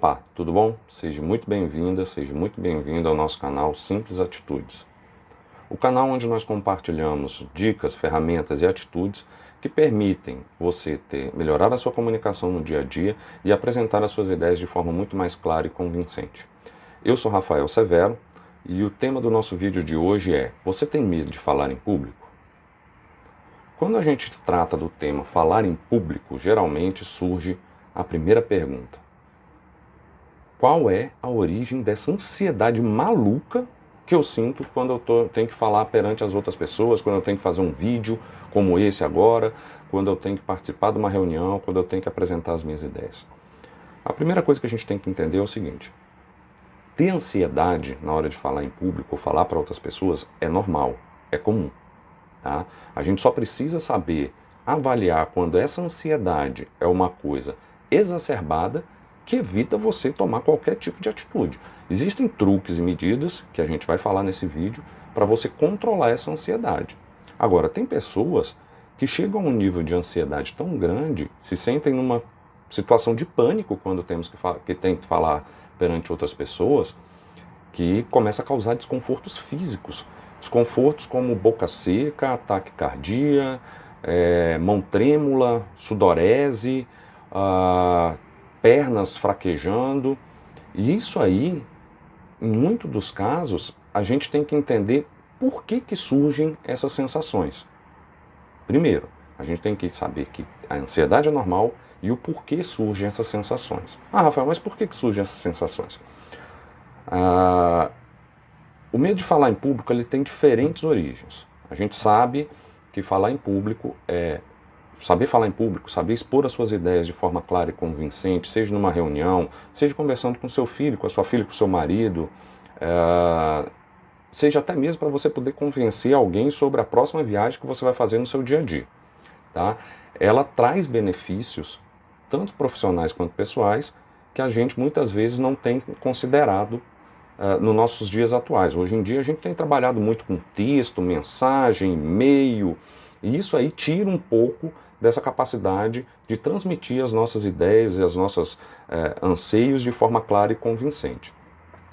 Opa, tudo bom? Seja muito bem-vinda, seja muito bem-vindo ao nosso canal Simples Atitudes. O canal onde nós compartilhamos dicas, ferramentas e atitudes que permitem você melhorar a sua comunicação no dia a dia e apresentar as suas ideias de forma muito mais clara e convincente. Eu sou Rafael Severo e o tema do nosso vídeo de hoje é: você tem medo de falar em público? Quando a gente trata do tema falar em público, geralmente surge a primeira pergunta: qual é a origem dessa ansiedade maluca que eu sinto quando eu tenho que falar perante as outras pessoas, quando eu tenho que fazer um vídeo como esse agora, quando eu tenho que participar de uma reunião, quando eu tenho que apresentar as minhas ideias? A primeira coisa que a gente tem que entender é o seguinte: ter ansiedade na hora de falar em público ou falar para outras pessoas é normal, é comum. Tá? A gente só precisa saber avaliar quando essa ansiedade é uma coisa exacerbada que evita você tomar qualquer tipo de atitude. Existem truques e medidas que a gente vai falar nesse vídeo para você controlar essa ansiedade. Agora, tem pessoas que chegam a um nível de ansiedade tão grande, se sentem numa situação de pânico quando tem que falar perante outras pessoas, que começa a causar desconfortos físicos. Desconfortos como boca seca, ataque cardíaco, mão trêmula, sudorese, pernas fraquejando. E isso aí, em muitos dos casos, a gente tem que entender por que surgem essas sensações. Primeiro, a gente tem que saber que a ansiedade é normal e o porquê surgem essas sensações. Ah, Rafael, mas por que surgem essas sensações? O medo de falar em público ele tem diferentes origens. A gente sabe que falar em público saber falar em público, saber expor as suas ideias de forma clara e convincente, seja numa reunião, seja conversando com seu filho, com a sua filha, com o seu marido, seja até mesmo para você poder convencer alguém sobre a próxima viagem que você vai fazer no seu dia a dia. Tá? Ela traz benefícios, tanto profissionais quanto pessoais, que a gente muitas vezes não tem considerado nos nossos dias atuais. Hoje em dia a gente tem trabalhado muito com texto, mensagem, e-mail, e isso aí tira um pouco dessa capacidade de transmitir as nossas ideias e as nossas anseios de forma clara e convincente.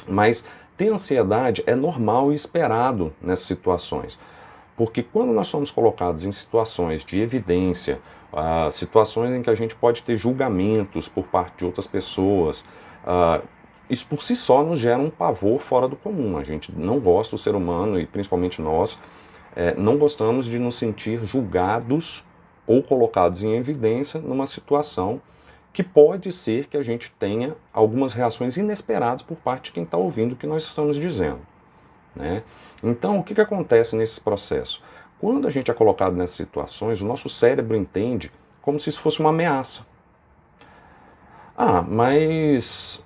Mas ter ansiedade é normal e esperado nessas situações, porque quando nós somos colocados em situações de evidência, situações em que a gente pode ter julgamentos por parte de outras pessoas, isso por si só nos gera um pavor fora do comum. A gente não gosta, o ser humano, e principalmente nós, não gostamos de nos sentir julgados ou colocados em evidência numa situação que pode ser que a gente tenha algumas reações inesperadas por parte de quem está ouvindo o que nós estamos dizendo. Né? Então, o que acontece nesse processo? Quando a gente é colocado nessas situações, o nosso cérebro entende como se isso fosse uma ameaça. Ah, mas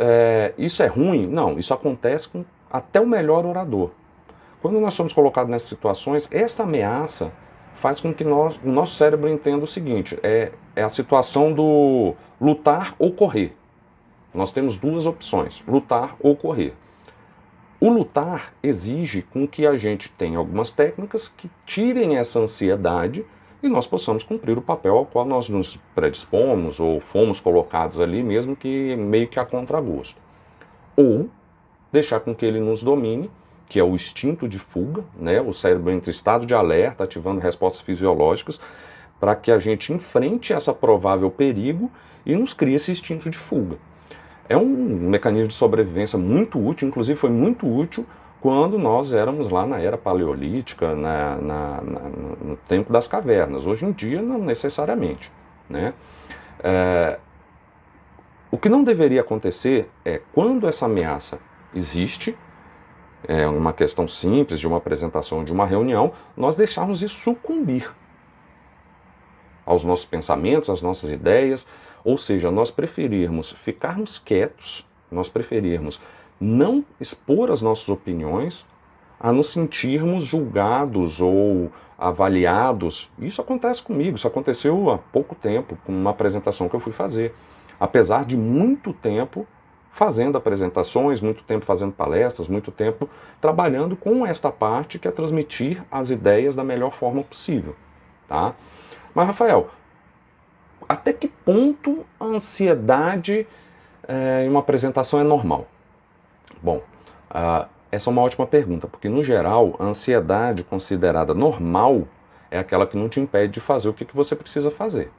isso é ruim? Não, isso acontece com até o melhor orador. Quando nós somos colocados nessas situações, essa ameaça faz com que o nosso cérebro entenda o seguinte: é a situação do lutar ou correr. Nós temos duas opções, lutar ou correr. O lutar exige com que a gente tenha algumas técnicas que tirem essa ansiedade e nós possamos cumprir o papel ao qual nós nos predispomos ou fomos colocados ali, mesmo que meio que a contragosto. Ou deixar com que ele nos domine, que é o instinto de fuga, né? O cérebro entra em estado de alerta, ativando respostas fisiológicas, para que a gente enfrente essa provável perigo e nos crie esse instinto de fuga. É um mecanismo de sobrevivência muito útil, inclusive foi muito útil quando nós éramos lá na era paleolítica, no tempo das cavernas. Hoje em dia, não necessariamente. Né? O que não deveria acontecer é, quando essa ameaça existe, é uma questão simples de uma apresentação, de uma reunião, nós deixarmos isso sucumbir aos nossos pensamentos, às nossas ideias, ou seja, nós preferirmos ficarmos quietos, nós preferirmos não expor as nossas opiniões, a nos sentirmos julgados ou avaliados. Isso acontece comigo, isso aconteceu há pouco tempo, com uma apresentação que eu fui fazer. Apesar de muito tempo fazendo apresentações, muito tempo fazendo palestras, muito tempo trabalhando com esta parte que é transmitir as ideias da melhor forma possível. Tá? Mas, Rafael, até que ponto a ansiedade em uma apresentação é normal? Bom, essa é uma ótima pergunta, porque no geral a ansiedade considerada normal é aquela que não te impede de fazer o que você precisa fazer.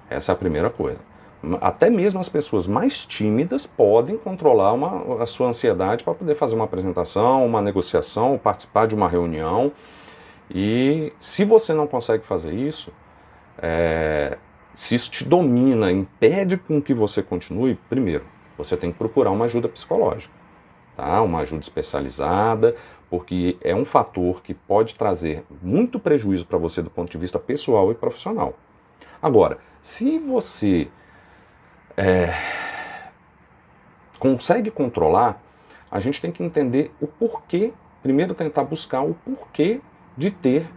Essa é a primeira coisa. Até mesmo as pessoas mais tímidas podem controlar a sua ansiedade para poder fazer uma apresentação, uma negociação, participar de uma reunião. E se você não consegue fazer isso, se isso te domina, impede com que você continue, primeiro, você tem que procurar uma ajuda psicológica, tá? Uma ajuda especializada, porque é um fator que pode trazer muito prejuízo para você do ponto de vista pessoal e profissional. Agora, se você consegue controlar, a gente tem que entender o porquê, primeiro tentar buscar o porquê de ter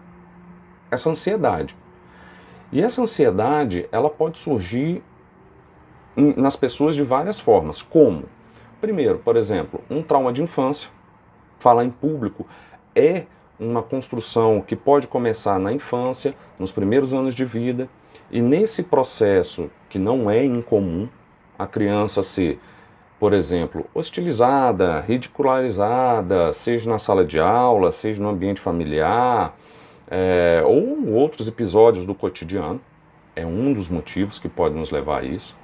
essa ansiedade. E essa ansiedade, ela pode surgir nas pessoas de várias formas, como, primeiro, por exemplo, um trauma de infância. Falar em público é uma construção que pode começar na infância, nos primeiros anos de vida, e nesse processo, que não é incomum, a criança ser, por exemplo, hostilizada, ridicularizada, seja na sala de aula, seja no ambiente familiar, ou outros episódios do cotidiano, é um dos motivos que pode nos levar a isso.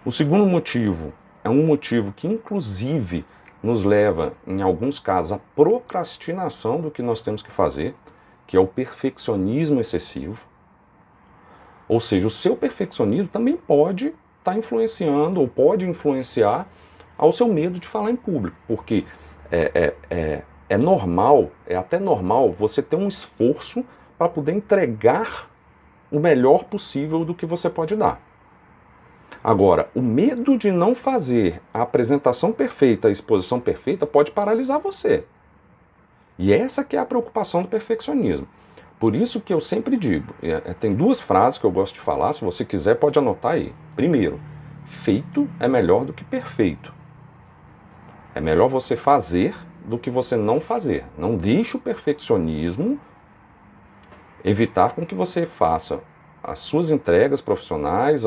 O segundo motivo é um motivo que, inclusive, nos leva, em alguns casos, à procrastinação do que nós temos que fazer, que é o perfeccionismo excessivo. Ou seja, o seu perfeccionismo também pode estar influenciando, ou pode influenciar ao seu medo de falar em público, porque é normal, é até normal você ter um esforço para poder entregar o melhor possível do que você pode dar. Agora, o medo de não fazer a apresentação perfeita, a exposição perfeita, pode paralisar você. E essa que é a preocupação do perfeccionismo. Por isso que eu sempre digo, tem duas frases que eu gosto de falar, se você quiser pode anotar aí. Primeiro, feito é melhor do que perfeito. É melhor você fazer do que você não fazer. Não deixe o perfeccionismo evitar com que você faça as suas entregas profissionais,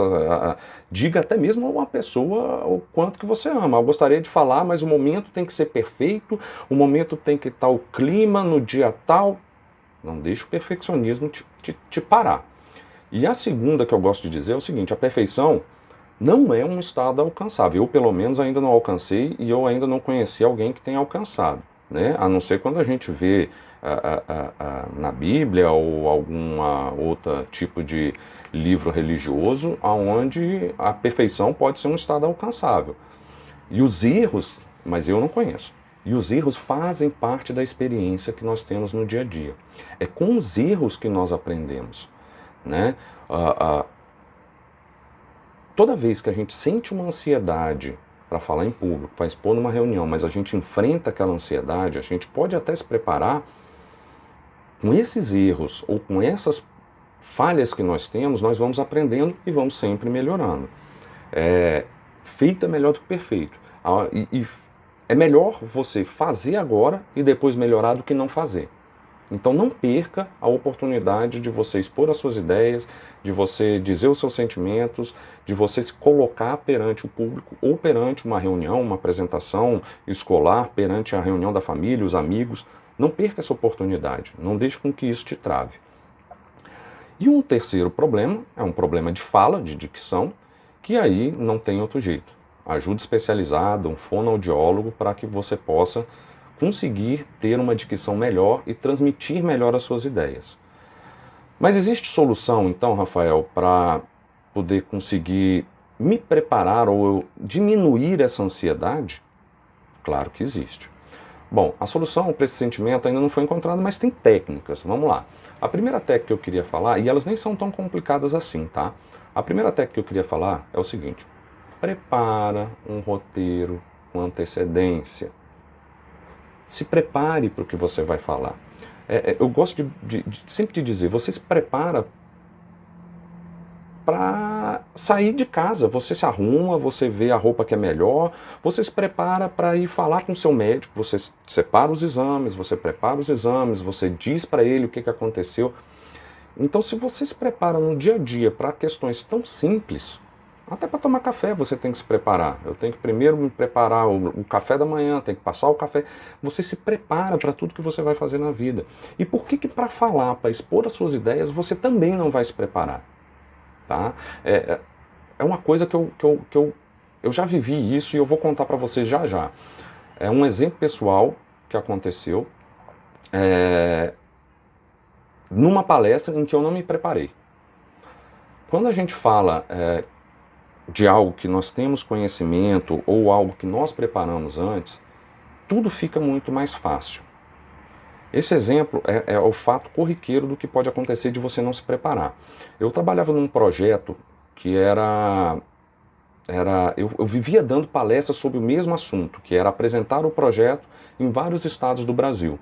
diga até mesmo a uma pessoa o quanto que você ama. Eu gostaria de falar, mas o momento tem que ser perfeito, o momento tem que estar o clima no dia tal. Não deixe o perfeccionismo te parar. E a segunda que eu gosto de dizer é o seguinte, a perfeição não é um estado alcançável. Eu, pelo menos, ainda não alcancei e eu ainda não conheci alguém que tenha alcançado, né? A não ser quando a gente vê na Bíblia ou algum outro tipo de livro religioso onde a perfeição pode ser um estado alcançável. E os erros, mas eu não conheço, e os erros fazem parte da experiência que nós temos no dia a dia. É com os erros que nós aprendemos, né? Toda vez que a gente sente uma ansiedade para falar em público, para expor numa reunião, mas a gente enfrenta aquela ansiedade, a gente pode até se preparar com esses erros ou com essas falhas que nós temos, nós vamos aprendendo e vamos sempre melhorando. Feito é melhor do que perfeito. E é melhor você fazer agora e depois melhorar do que não fazer. Então não perca a oportunidade de você expor as suas ideias, de você dizer os seus sentimentos, de você se colocar perante o público ou perante uma reunião, uma apresentação escolar, perante a reunião da família, os amigos. Não perca essa oportunidade, não deixe com que isso te trave. E um terceiro problema, é um problema de fala, de dicção, que aí não tem outro jeito. Ajuda especializada, um fonoaudiólogo, para que você possa conseguir ter uma dicção melhor e transmitir melhor as suas ideias. Mas existe solução, então, Rafael, para poder conseguir me preparar ou diminuir essa ansiedade? Claro que existe. Bom, a solução para esse sentimento ainda não foi encontrada, mas tem técnicas. Vamos lá. A primeira técnica que eu queria falar, e elas nem são tão complicadas assim, tá? A primeira técnica que eu queria falar é o seguinte: prepara um roteiro com antecedência. Se prepare para o que você vai falar. Eu gosto sempre de dizer, você se prepara para sair de casa, você se arruma, você vê a roupa que é melhor, você se prepara para ir falar com o seu médico, você separa os exames, você prepara os exames, você diz para ele o que aconteceu. Então, se você se prepara no dia a dia para questões tão simples, Até para tomar café você tem que se preparar. Eu tenho que primeiro me preparar o café da manhã, tem que passar o café. Você se prepara para tudo que você vai fazer na vida. E por que para falar, para expor as suas ideias, você também não vai se preparar? Tá? É uma coisa que eu já vivi isso e eu vou contar para você já já. É um exemplo pessoal que aconteceu numa palestra em que eu não me preparei. Quando a gente fala de algo que nós temos conhecimento ou algo que nós preparamos antes, tudo fica muito mais fácil. Esse exemplo é o fato corriqueiro do que pode acontecer de você não se preparar. Eu trabalhava num projeto que eu vivia dando palestras sobre o mesmo assunto, que era apresentar o projeto em vários estados do Brasil.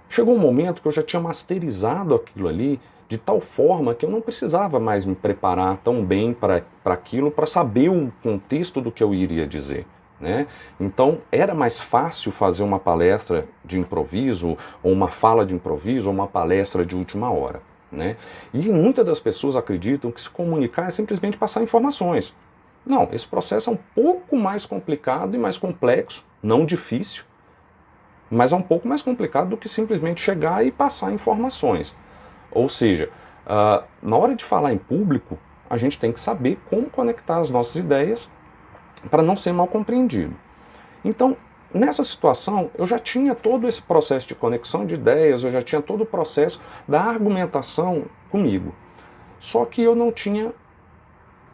Chegou um momento que eu já tinha masterizado aquilo ali de tal forma que eu não precisava mais me preparar tão bem para aquilo, para saber o contexto do que eu iria dizer. Né? Então era mais fácil fazer uma palestra de improviso, ou uma fala de improviso, ou uma palestra de última hora. Né? E muitas das pessoas acreditam que se comunicar é simplesmente passar informações. Não, esse processo é um pouco mais complicado e mais complexo, não difícil, mas é um pouco mais complicado do que simplesmente chegar e passar informações. Ou seja, na hora de falar em público, a gente tem que saber como conectar as nossas ideias para não ser mal compreendido. Então, nessa situação, eu já tinha todo esse processo de conexão de ideias, eu já tinha todo o processo da argumentação comigo. Só que eu não tinha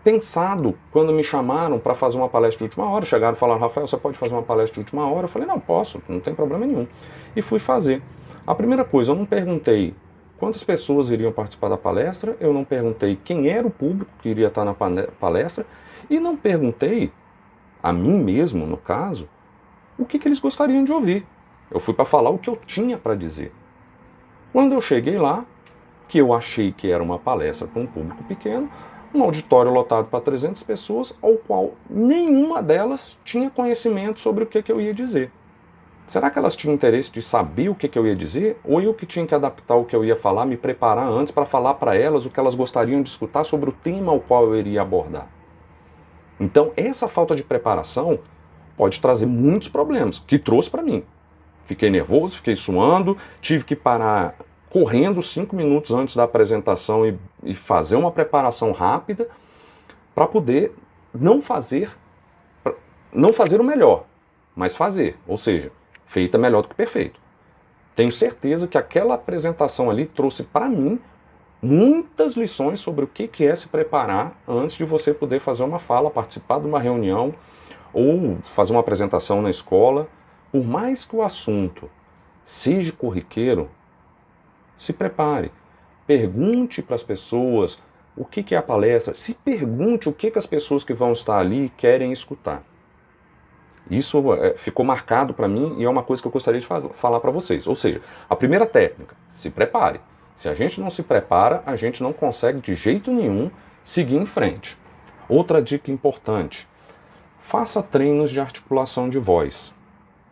pensado, quando me chamaram para fazer uma palestra de última hora, chegaram e falaram: Rafael, você pode fazer uma palestra de última hora? Eu falei: não, posso, não tem problema nenhum. E fui fazer. A primeira coisa, eu não perguntei quantas pessoas iriam participar da palestra, eu não perguntei quem era o público que iria estar na palestra, e não perguntei, a mim mesmo, no caso, o que eles gostariam de ouvir. Eu fui para falar o que eu tinha para dizer. Quando eu cheguei lá, que eu achei que era uma palestra para um público pequeno, um auditório lotado para 300 pessoas, ao qual nenhuma delas tinha conhecimento sobre o que eu ia dizer. Será que elas tinham interesse de saber o que eu ia dizer? Ou eu que tinha que adaptar o que eu ia falar, me preparar antes para falar para elas o que elas gostariam de escutar sobre o tema ao qual eu iria abordar? Então, essa falta de preparação pode trazer muitos problemas, que trouxe para mim. Fiquei nervoso, fiquei suando, tive que parar correndo 5 minutos antes da apresentação e fazer uma preparação rápida para poder não fazer o melhor, mas fazer, ou seja, feita melhor do que perfeito. Tenho certeza que aquela apresentação ali trouxe para mim muitas lições sobre o que é se preparar antes de você poder fazer uma fala, participar de uma reunião ou fazer uma apresentação na escola. Por mais que o assunto seja corriqueiro, se prepare. Pergunte para as pessoas o que é a palestra. Se pergunte o que as pessoas que vão estar ali querem escutar. Isso ficou marcado para mim e é uma coisa que eu gostaria de falar para vocês. Ou seja, a primeira técnica, se prepare. Se a gente não se prepara, a gente não consegue de jeito nenhum seguir em frente. Outra dica importante, faça treinos de articulação de voz.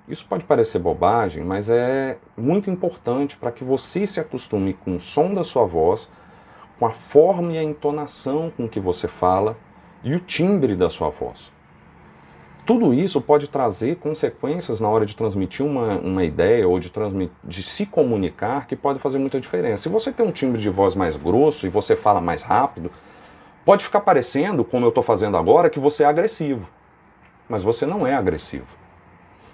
Isso pode parecer bobagem, mas é muito importante para que você se acostume com o som da sua voz, com a forma e a entonação com que você fala e o timbre da sua voz. Tudo isso pode trazer consequências na hora de transmitir uma ideia ou de se comunicar que pode fazer muita diferença. Se você tem um timbre de voz mais grosso e você fala mais rápido, pode ficar parecendo, como eu estou fazendo agora, que você é agressivo. Mas você não é agressivo.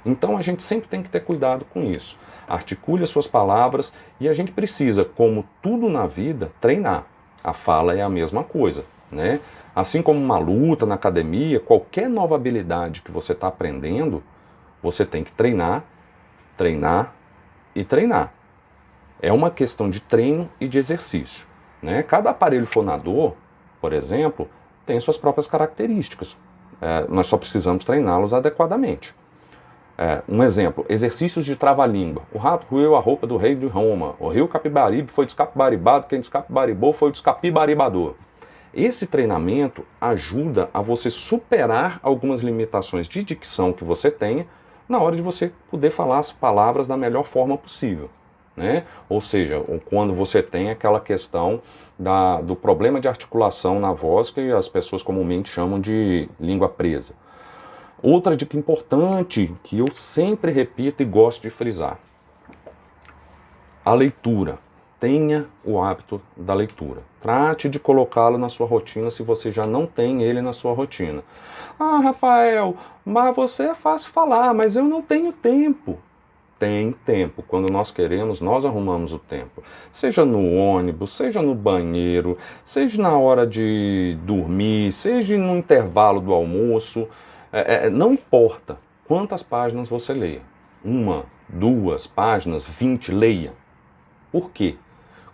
Então a gente sempre tem que ter cuidado com isso. Articule as suas palavras e a gente precisa, como tudo na vida, treinar. A fala é a mesma coisa, né? Assim como uma luta na academia, qualquer nova habilidade que você está aprendendo, você tem que treinar, treinar e treinar. É uma questão de treino e de exercício, né? Cada aparelho fonador, por exemplo, tem suas próprias características. Nós só precisamos treiná-los adequadamente. Um exemplo, exercícios de trava-língua. O rato roeu a roupa do rei de Roma. O rio Capibaribe foi descapibaribado, quem descapibaribou foi o descapibaribador. Esse treinamento ajuda a você superar algumas limitações de dicção que você tenha na hora de você poder falar as palavras da melhor forma possível. né? Ou seja, quando você tem aquela questão do problema de articulação na voz, que as pessoas comumente chamam de língua presa. Outra dica importante, que eu sempre repito e gosto de frisar: a leitura. Tenha o hábito da leitura. Trate de colocá-lo na sua rotina se você já não tem ele na sua rotina. Ah, Rafael, mas você é fácil falar, mas eu não tenho tempo. Tem tempo. Quando nós queremos, nós arrumamos o tempo. Seja no ônibus, seja no banheiro, seja na hora de dormir, seja no intervalo do almoço. Não importa quantas páginas você leia. 1, 2 páginas, 20, leia. Por quê?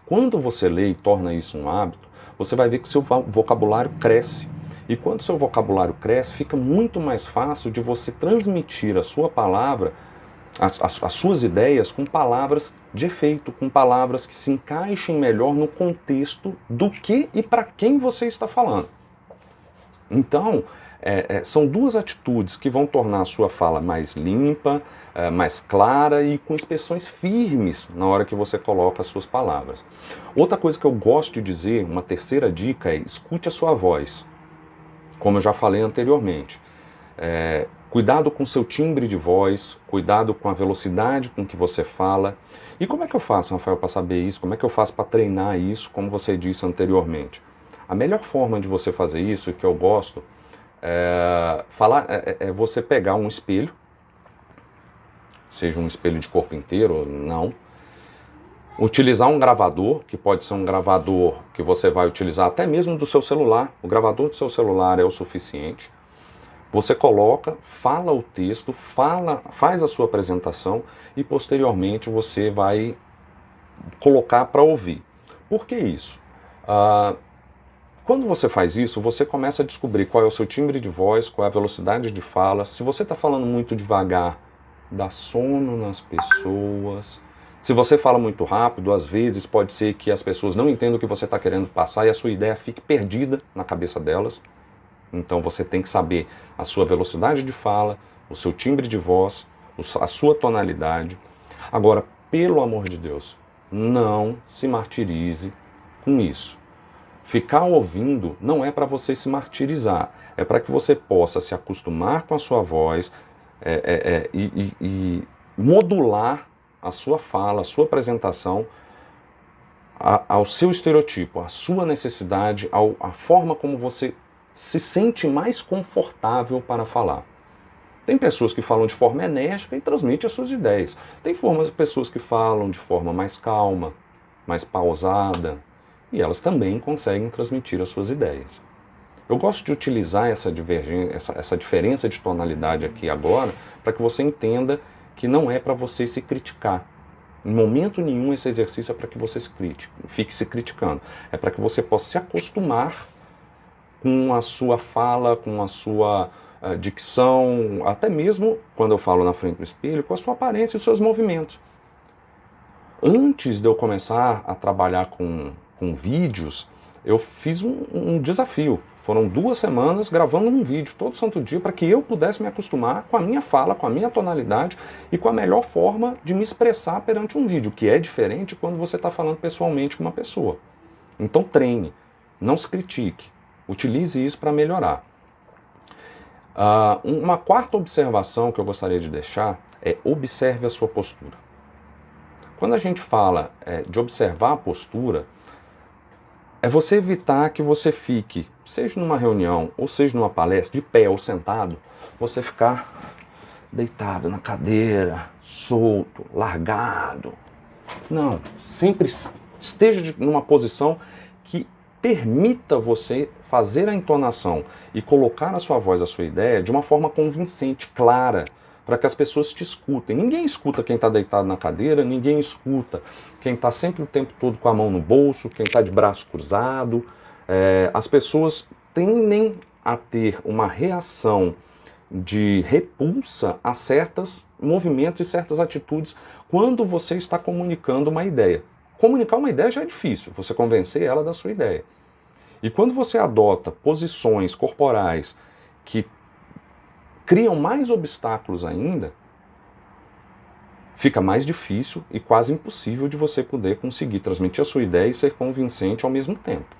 Quando você lê e torna isso um hábito, você vai ver que seu vocabulário cresce. E quando seu vocabulário cresce, fica muito mais fácil de você transmitir a sua palavra, as suas ideias, com palavras de efeito, com palavras que se encaixem melhor no contexto do que e para quem você está falando. Então, são duas atitudes que vão tornar a sua fala mais limpa, mais clara e com expressões firmes na hora que você coloca as suas palavras. Outra coisa que eu gosto de dizer, uma terceira dica, é escute a sua voz. Como eu já falei anteriormente. Cuidado com o seu timbre de voz, cuidado com a velocidade com que você fala. E como é que eu faço, Rafael, para saber isso? Como é que eu faço para treinar isso, como você disse anteriormente? A melhor forma de você fazer isso, e que eu gosto, é você pegar um espelho, seja um espelho de corpo inteiro ou não, utilizar um gravador, que pode ser um gravador que você vai utilizar até mesmo do seu celular. O gravador do seu celular é o suficiente. Você coloca, fala o texto, faz a sua apresentação e posteriormente você vai colocar para ouvir. Por que isso? Quando você faz isso, você começa a descobrir qual é o seu timbre de voz, qual é a velocidade de fala. Se você está falando muito devagar, dá sono nas pessoas. Se você fala muito rápido, às vezes pode ser que as pessoas não entendam o que você está querendo passar e a sua ideia fique perdida na cabeça delas. Então você tem que saber a sua velocidade de fala, o seu timbre de voz, a sua tonalidade. Agora, pelo amor de Deus, não se martirize com isso. Ficar ouvindo não é para você se martirizar, é para que você possa se acostumar com a sua voz e modular a sua fala, a sua apresentação ao seu estereotipo, à sua necessidade, à forma como você se sente mais confortável para falar. Tem pessoas que falam de forma enérgica e transmitem as suas ideias. Tem pessoas que falam de forma mais calma, mais pausada, e elas também conseguem transmitir as suas ideias. Eu gosto de utilizar essa diferença de tonalidade aqui agora, para que você entenda que não é para você se criticar. Em momento nenhum esse exercício é para que você fique se criticando. É para que você possa se acostumar com a sua fala, com a sua dicção, até mesmo, quando eu falo na frente do espelho, com a sua aparência e os seus movimentos. Antes de eu começar a trabalhar com vídeos, eu fiz um desafio. Foram 2 semanas gravando um vídeo todo santo dia para que eu pudesse me acostumar com a minha fala, com a minha tonalidade e com a melhor forma de me expressar perante um vídeo, que é diferente quando você está falando pessoalmente com uma pessoa. Então treine, não se critique. Utilize isso para melhorar. Uma quarta observação que eu gostaria de deixar é: observe a sua postura. Quando a gente fala de observar a postura, é você evitar que você fique, seja numa reunião ou seja numa palestra, de pé ou sentado, você ficar deitado na cadeira, solto, largado. Não, sempre esteja numa posição que permita você fazer a entonação e colocar a sua voz, a sua ideia, de uma forma convincente, clara, para que as pessoas te escutem. Ninguém escuta quem está deitado na cadeira, ninguém escuta quem está sempre o tempo todo com a mão no bolso, quem está de braço cruzado. As pessoas tendem a ter uma reação de repulsa a certos movimentos e certas atitudes quando você está comunicando uma ideia. Comunicar uma ideia já é difícil, você convencer ela da sua ideia. E quando você adota posições corporais que criam mais obstáculos ainda, fica mais difícil e quase impossível de você poder conseguir transmitir a sua ideia e ser convincente ao mesmo tempo.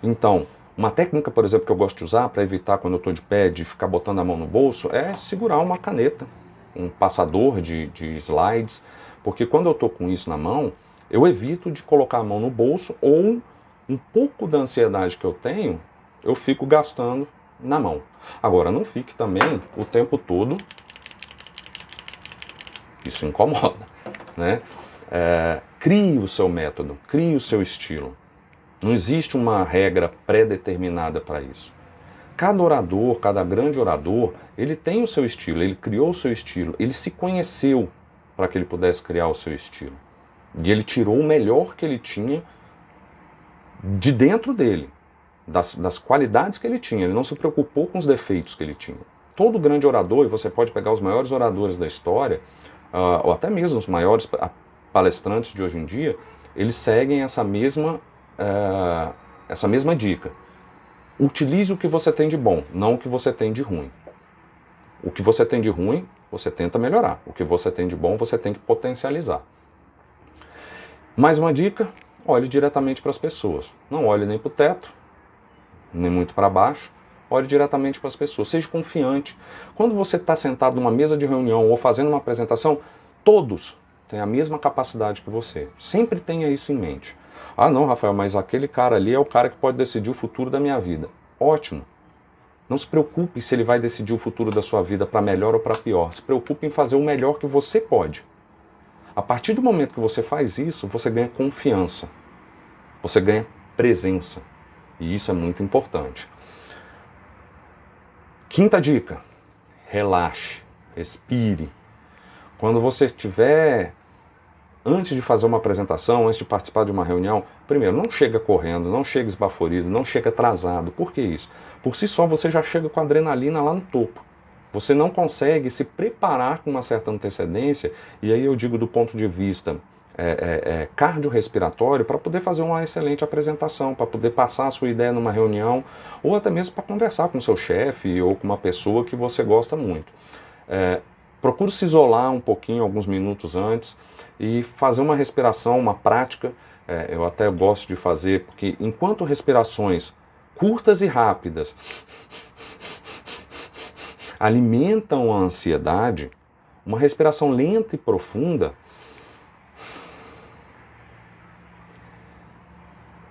Então, uma técnica, por exemplo, que eu gosto de usar para evitar quando eu estou de pé, de ficar botando a mão no bolso, é segurar uma caneta, um passador de slides, porque quando eu estou com isso na mão, eu evito de colocar a mão no bolso ou um pouco da ansiedade que eu tenho, eu fico gastando na mão. Agora, não fique também o tempo todo, isso incomoda, né? Crie o seu método, crie o seu estilo. Não existe uma regra pré-determinada para isso. Cada orador, cada grande orador, ele tem o seu estilo, ele criou o seu estilo, ele se conheceu para que ele pudesse criar o seu estilo. E ele tirou o melhor que ele tinha de dentro dele, das qualidades que ele tinha. Ele não se preocupou com os defeitos que ele tinha. Todo grande orador, e você pode pegar os maiores oradores da história, ou até mesmo os maiores palestrantes de hoje em dia, eles seguem essa mesma dica. Utilize o que você tem de bom, não o que você tem de ruim. O que você tem de ruim, você tenta melhorar. O que você tem de bom, você tem que potencializar. Mais uma dica, olhe diretamente para as pessoas. Não olhe nem para o teto, nem muito para baixo. Olhe diretamente para as pessoas. Seja confiante. Quando você está sentado numa mesa de reunião ou fazendo uma apresentação, todos têm a mesma capacidade que você. Sempre tenha isso em mente. Ah não, Rafael, mas aquele cara ali é o cara que pode decidir o futuro da minha vida. Ótimo. Não se preocupe se ele vai decidir o futuro da sua vida para melhor ou para pior. Se preocupe em fazer o melhor que você pode. A partir do momento que você faz isso, você ganha confiança. Você ganha presença. E isso é muito importante. Quinta dica. Relaxe. Respire. Quando você estiver antes de fazer uma apresentação, antes de participar de uma reunião, primeiro, não chega correndo, não chega esbaforido, não chega atrasado. Por que isso? Por si só, você já chega com a adrenalina lá no topo. Você não consegue se preparar com uma certa antecedência, e aí eu digo do ponto de vista cardiorrespiratório, para poder fazer uma excelente apresentação, para poder passar a sua ideia numa reunião, ou até mesmo para conversar com o seu chefe ou com uma pessoa que você gosta muito. Procure se isolar um pouquinho, alguns minutos antes, e fazer uma respiração, uma prática. Eu até gosto de fazer, porque enquanto respirações curtas e rápidas alimentam a ansiedade, uma respiração lenta e profunda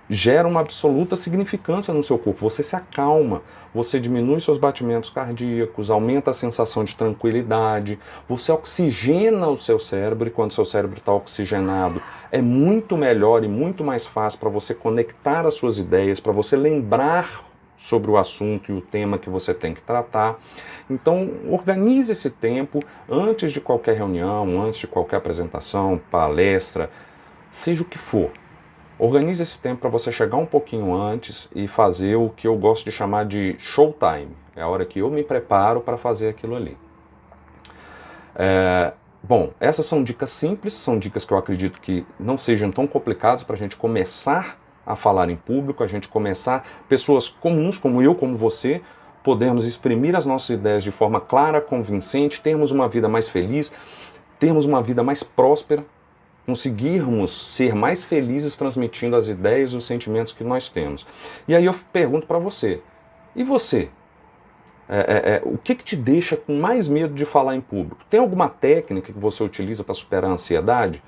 gera uma absoluta significância no seu corpo. Você se acalma, você diminui seus batimentos cardíacos, aumenta a sensação de tranquilidade, você oxigena o seu cérebro, e quando o seu cérebro está oxigenado, é muito melhor e muito mais fácil para você conectar as suas ideias, para você lembrar sobre o assunto e o tema que você tem que tratar. Então, organize esse tempo antes de qualquer reunião, antes de qualquer apresentação, palestra, seja o que for. Organize esse tempo para você chegar um pouquinho antes e fazer o que eu gosto de chamar de showtime. É a hora que eu me preparo para fazer aquilo ali. Bom, essas são dicas simples, são dicas que eu acredito que não sejam tão complicadas para a gente começar a falar em público, a gente começar, pessoas comuns como eu, como você, podermos exprimir as nossas ideias de forma clara, convincente, termos uma vida mais feliz, termos uma vida mais próspera, conseguirmos ser mais felizes transmitindo as ideias e os sentimentos que nós temos. E aí eu pergunto para você, e você? O que te deixa com mais medo de falar em público? Tem alguma técnica que você utiliza para superar a ansiedade?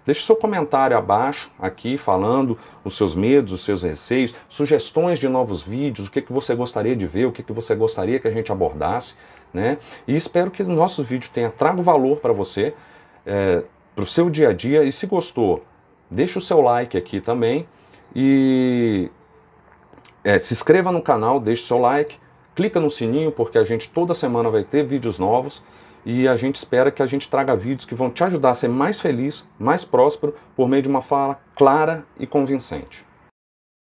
Deixe seu comentário abaixo, aqui, falando os seus medos, os seus receios, sugestões de novos vídeos, o que você gostaria de ver, o que você gostaria que a gente abordasse, né? E espero que o nosso vídeo tenha trago valor para você, para o seu dia a dia. E se gostou, deixa o seu like aqui também e se inscreva no canal, deixe o seu like, clica no sininho, porque a gente toda semana vai ter vídeos novos e a gente espera que a gente traga vídeos que vão te ajudar a ser mais feliz, mais próspero, por meio de uma fala clara e convincente.